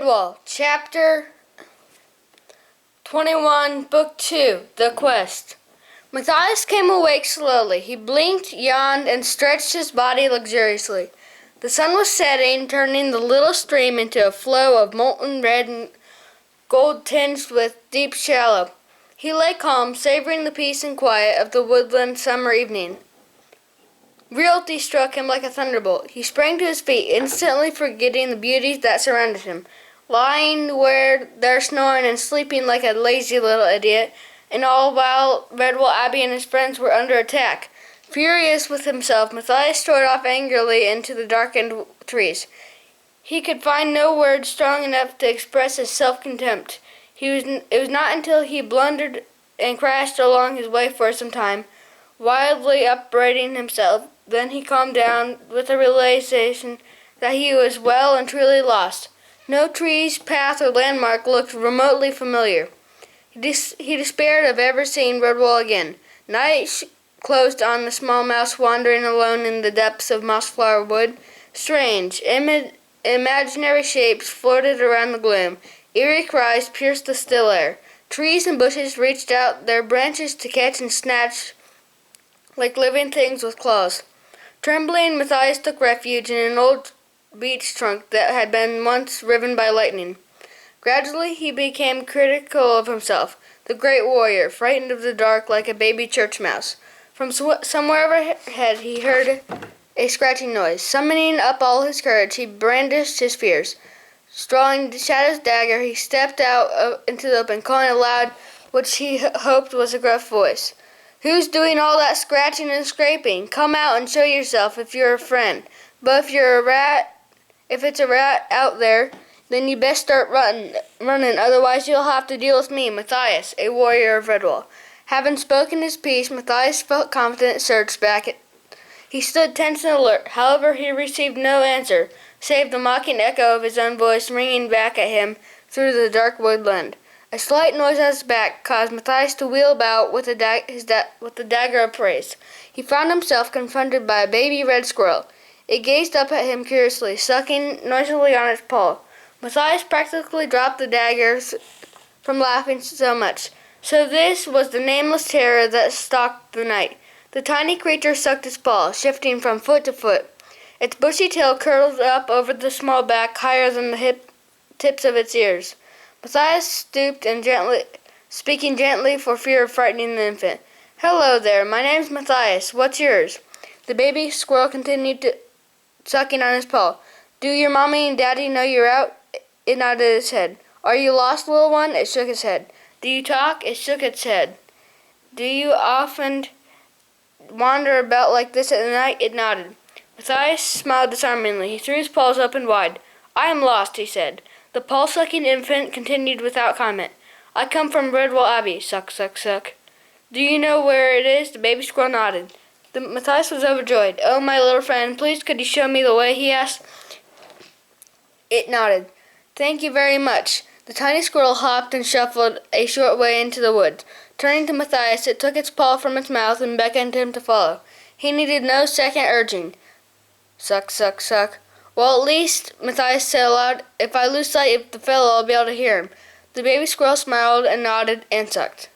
Redwall Chapter 21, Book 2, The Quest. Matthias came awake slowly. He blinked, yawned, and stretched his body luxuriously. The sun was setting, turning the little stream into a flow of molten red and gold tinged with deep shallow. He lay calm, savoring the peace and quiet of the woodland summer evening. Realty struck him like a thunderbolt. He sprang to his feet, instantly forgetting the beauties that surrounded him, lying there snoring and sleeping like a lazy little idiot, and all while Redwall Abbey and his friends were under attack. Furious with himself, Matthias strode off angrily into the darkened trees. He could find no words strong enough to express his self-contempt. It was not until he blundered and crashed along his way for some time, wildly upbraiding himself, then he calmed down with the realization that he was well and truly lost. No trees, path, or landmark looked remotely familiar. He despaired of ever seeing Redwall again. Night closed on the small mouse wandering alone in the depths of Mossflower Wood. Strange, imaginary shapes floated around the gloom. Eerie cries pierced the still air. Trees and bushes reached out their branches to catch and snatch like living things with claws. Trembling, Matthias took refuge in an old beech trunk that had been once riven by lightning. Gradually he became critical of himself, the great warrior, frightened of the dark like a baby church mouse. From somewhere overhead he heard a scratching noise. Summoning up all his courage, he brandished his spears. Drawing Shadow's dagger, he stepped out into the open, calling aloud what he hoped was a gruff voice. "Who's doing all that scratching and scraping? Come out and show yourself if you're a friend. But if it's a rat out there, then you best start running, otherwise you'll have to deal with me, Matthias, a warrior of Redwall." Having spoken his piece, Matthias felt confident, surged back. He stood tense and alert. However, he received no answer, save the mocking echo of his own voice ringing back at him through the dark woodland. A slight noise at his back caused Matthias to wheel about with the dagger upraised. He found himself confronted by a baby red squirrel. It gazed up at him curiously, sucking noisily on its paw. Matthias practically dropped the dagger from laughing so much. So this was the nameless terror that stalked the night. The tiny creature sucked its paw, shifting from foot to foot. Its bushy tail curled up over the small back, higher than the tips of its ears. Matthias stooped and speaking gently for fear of frightening the infant. "Hello there, my name's Matthias. What's yours?" The baby squirrel continued sucking on his paw. "Do your mommy and daddy know you're out?" It nodded its head. "Are you lost, little one?" It shook its head. "Do you talk?" It shook its head. "Do you often wander about like this at night?" It nodded. Matthias smiled disarmingly. He threw his paws open wide. "I am lost," he said. The paw-sucking infant continued without comment. "I come from Redwall Abbey. Suck, suck, suck." "Do you know where it is?" The baby squirrel nodded. Matthias was overjoyed. "Oh, my little friend, please could you show me the way?" he asked. It nodded. "Thank you very much." The tiny squirrel hopped and shuffled a short way into the woods. Turning to Matthias, it took its paw from its mouth and beckoned him to follow. He needed no second urging. Suck, suck, suck. "Well, at least," Matthias said aloud, "if I lose sight of the fellow, I'll be able to hear him." The baby squirrel smiled and nodded and sucked.